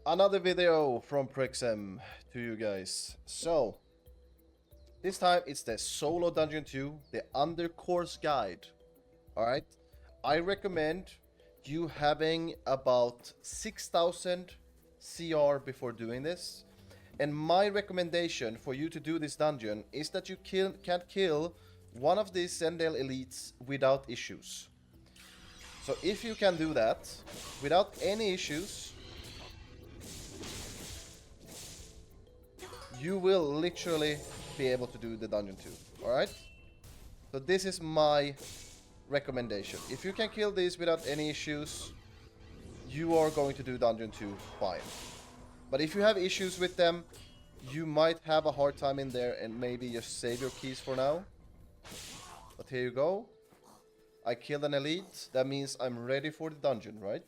Another video from Prexem to you guys. So, this time it's the Solo Dungeon 2, the Undercourse guide. Alright? I recommend you having about 6,000 CR before doing this. And my recommendation for you to do this dungeon is that you can kill one of these Zendel elites without issues. So if you can do that without any issues, you will literally be able to do the dungeon 2. Alright? So this is my recommendation. If you can kill these without any issues, you are going to do dungeon 2 fine. But if you have issues with them, you might have a hard time in there and maybe just save your keys for now. But here you go. I killed an elite. That means I'm ready for the dungeon, right?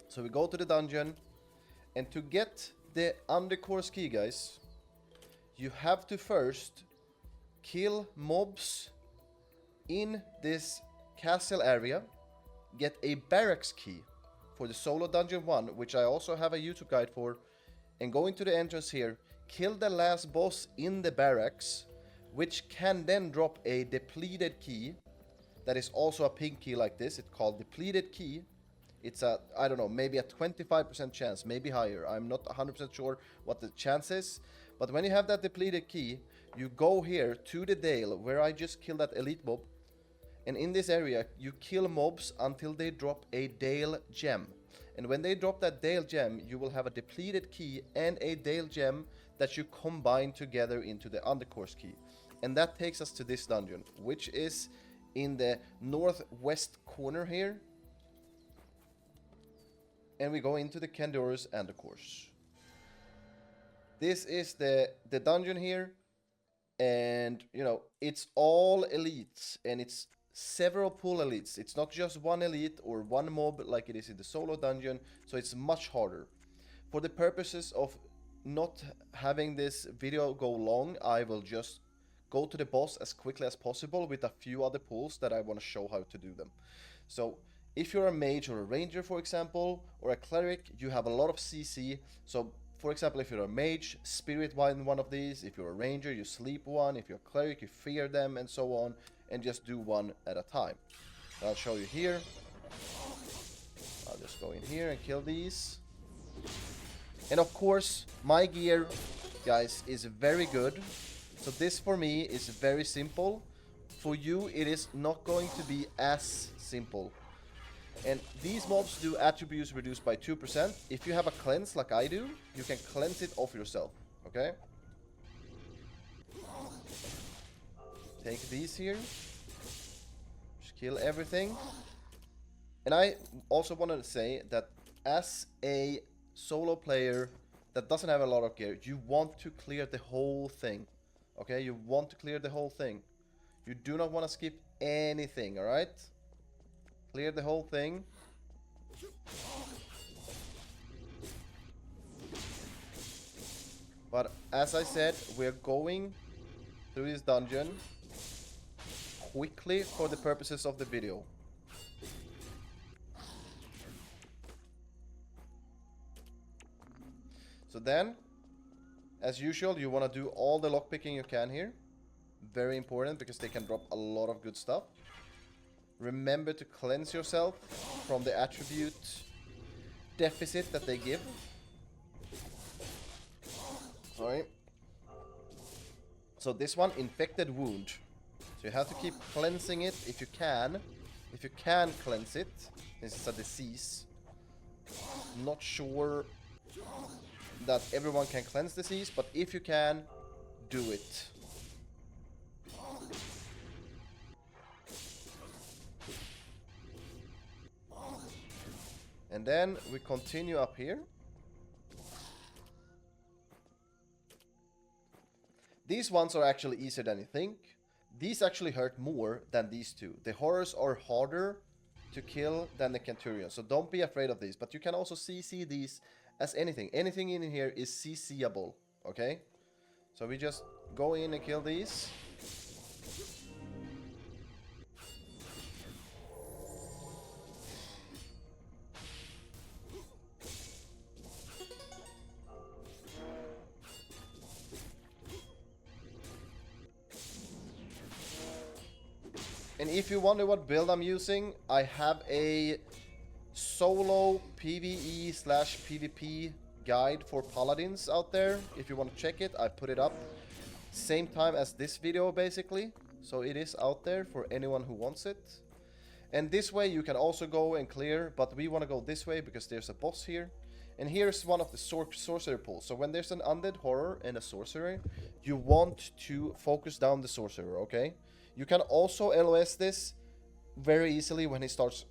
So we go to the dungeon. And to get the Undercourse key, guys, you have to first kill mobs in this castle area. Get a barracks key for the Solo Dungeon 1, which I also have a YouTube guide for. And go into the entrance here. Kill the last boss in the barracks, which can then drop a depleted key. That is also a pink key like this. It's called depleted key. It's a, I don't know, maybe a 25% chance, maybe higher. I'm not 100% sure what the chance is. But when you have that depleted key, you go here to the Dale, where I just killed that elite mob. And in this area, you kill mobs until they drop a Dale gem. And when they drop that Dale gem, you will have a depleted key and a Dale gem that you combine together into the Undercourse key. And that takes us to this dungeon, which is in the northwest corner here. And we go into the Kandor's Undercourse. This is the dungeon here. And, you know, it's all elites. And it's several pool elites. It's not just one elite or one mob like it is in the Solo dungeon. So it's much harder. For the purposes of not having this video go long, I will just go to the boss as quickly as possible with a few other pools that I want to show how to do them. So if you're a mage or a ranger, for example, or a cleric, you have a lot of CC. So for example, if you're a mage, spirit one of these. If you're a ranger, you sleep one. If you're a cleric, you fear them, and so on. And just do one at a time. I'll show you here. I'll just go in here and kill these. And of course, my gear, guys, is very good. So this for me is very simple. For you, it is not going to be as simple. And these mobs do attributes reduced by 2%. If you have a cleanse like I do, you can cleanse it off yourself. Okay? Take these here. Just kill everything. And I also wanted to say that as a solo player that doesn't have a lot of gear, you want to clear the whole thing. Okay, you want to clear the whole thing. You do not want to skip anything, alright? Clear the whole thing. But as I said, we're going through this dungeon quickly for the purposes of the video. So then, as usual, you want to do all the lockpicking you can here. Very important because they can drop a lot of good stuff. Remember to cleanse yourself from the attribute deficit that they give. Sorry. So this one, infected wound. So you have to keep cleansing it if you can. If you can cleanse it. This is a disease. Not sure that everyone can cleanse disease, but if you can, do it. And then we continue up here. These ones are actually easier than you think. These actually hurt more than these two. The horrors are harder to kill than the Centurion, so don't be afraid of these. But you can also CC these as anything. Anything in here is CCable, okay? So we just go in and kill these. And if you wonder what build I'm using, I have a solo PvE slash PvP guide for Paladins out there. If you want to check it, I put it up same time as this video basically. So it is out there for anyone who wants it. And this way you can also go and clear, but we want to go this way because there's a boss here. And here's one of the sorcerer pools. So when there's an undead horror and a sorcerer, you want to focus down the sorcerer, okay? You can also LOS this very easily when he starts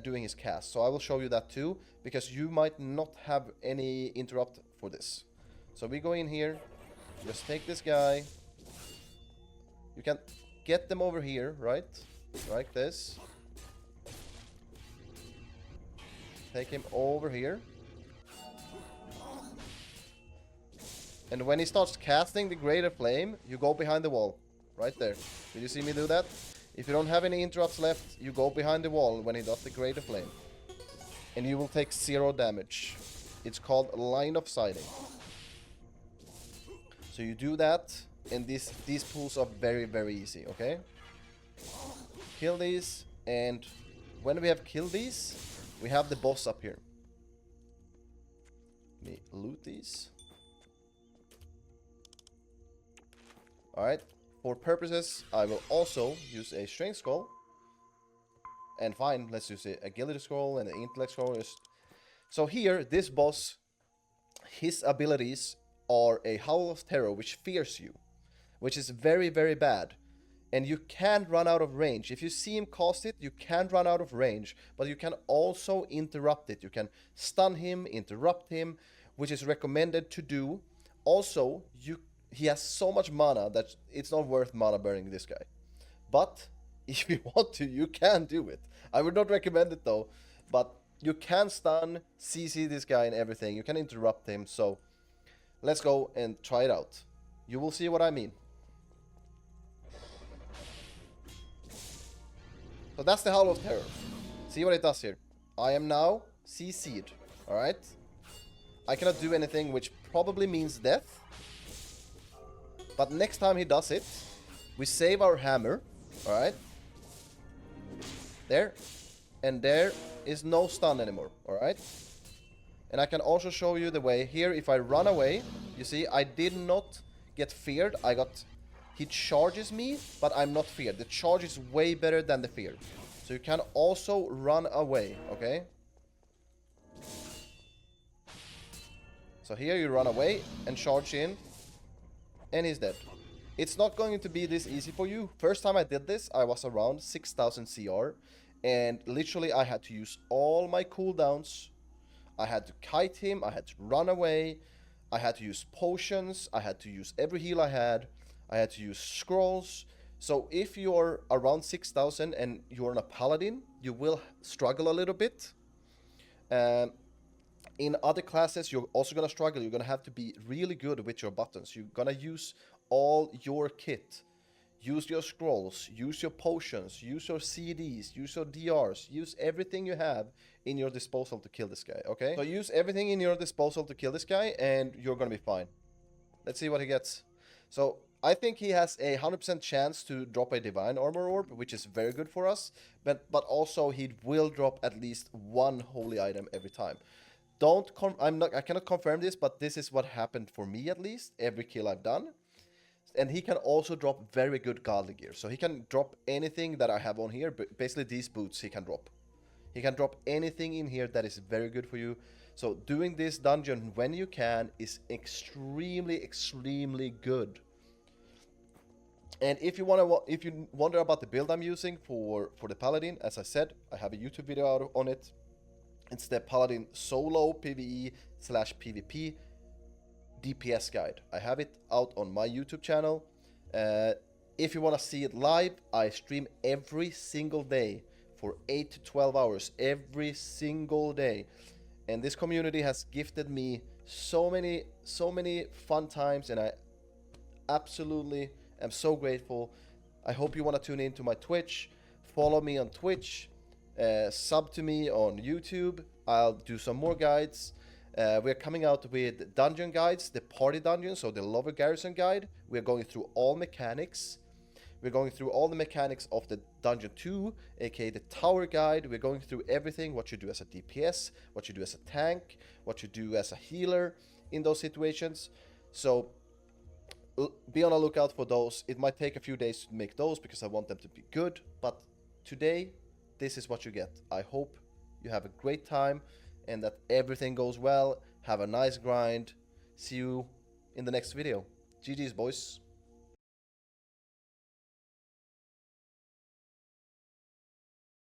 doing his cast. So I will show you that too, because you might not have any interrupt for this. So we go in here, just take this guy. You can get them over here, right? Like this. Take him over here. And when he starts casting the Greater Flame, you go behind the wall. Right there. Did you see me do that? If you don't have any interrupts left, you go behind the wall when he does the Greater Flame. And you will take 0 damage. It's called line of sighting. So you do that, and these pools are very, very easy, okay? Kill these, and when we have killed these, we have the boss up here. Let me loot these. Alright, for purposes, I will also use a strength scroll. And fine, let's use a agility scroll and an intellect scroll. So here, this boss, his abilities are a Howl of Terror, which fears you. Which is very, very bad. And you can't run out of range. If you see him cast it, you can't run out of range. But you can also interrupt it. You can stun him, interrupt him, which is recommended to do. Also, he has so much mana that it's not worth mana burning this guy. But if you want to, you can do it. I would not recommend it though. But you can stun, CC this guy and everything. You can interrupt him. So let's go and try it out. You will see what I mean. So that's the Howl of Terror. See what it does here. I am now CC'd. Alright? I cannot do anything, which probably means death. But next time he does it, we save our hammer. Alright? There. And there is no stun anymore. Alright? And I can also show you the way. Here, if I run away, you see, I did not get feared. He charges me, but I'm not feared. The charge is way better than the fear. So you can also run away, okay? So here you run away and charge in. And he's dead. It's not going to be this easy for you. First time I did this, I was around 6000 CR. And literally I had to use all my cooldowns. I had to kite him, I had to run away. I had to use potions, I had to use every heal I had to use scrolls. So if you're around 6000 and you're on a Paladin, you will struggle a little bit. In other classes, you're also going to struggle. You're going to have to be really good with your buttons. You're going to use all your kit. Use your scrolls, use your potions, use your CDs, use your DRs, use everything you have in your disposal to kill this guy, okay? So use everything in your disposal to kill this guy and you're going to be fine. Let's see what he gets. So I think he has a 100% chance to drop a Divine Armor Orb, which is very good for us. But also he will drop at least one holy item every time. I cannot confirm this, but this is what happened for me at least, every kill I've done. And he can also drop very good godly gear. So he can drop anything that I have on here. But basically these boots he can drop. He can drop anything in here that is very good for you. So doing this dungeon when you can is extremely, extremely good. And if you wonder about the build I'm using for the Paladin, as I said, I have a YouTube video out on it. It's the Paladin solo PvE / PvP DPS guide. I have it out on my YouTube channel. If you want to see it live, I stream every single day for 8 to 12 hours every single day. And this community has gifted me so many fun times, and I absolutely am so grateful. I hope you want to tune in to my Twitch, follow me on Twitch, sub to me on YouTube. I'll do some more guides. We're coming out with dungeon guides, the party dungeon, so the Lover Garrison guide. We're going through all mechanics We're going through all the mechanics of the Dungeon 2, aka the Tower Guide. We're going through everything, what you do as a DPS, what you do as a tank, what you do as a healer in those situations. So be on a lookout for those. It might take a few days to make those because I want them to be good, but today, this is what you get. I hope you have a great time and that everything goes well. Have a nice grind. See you in the next video. GG's, boys.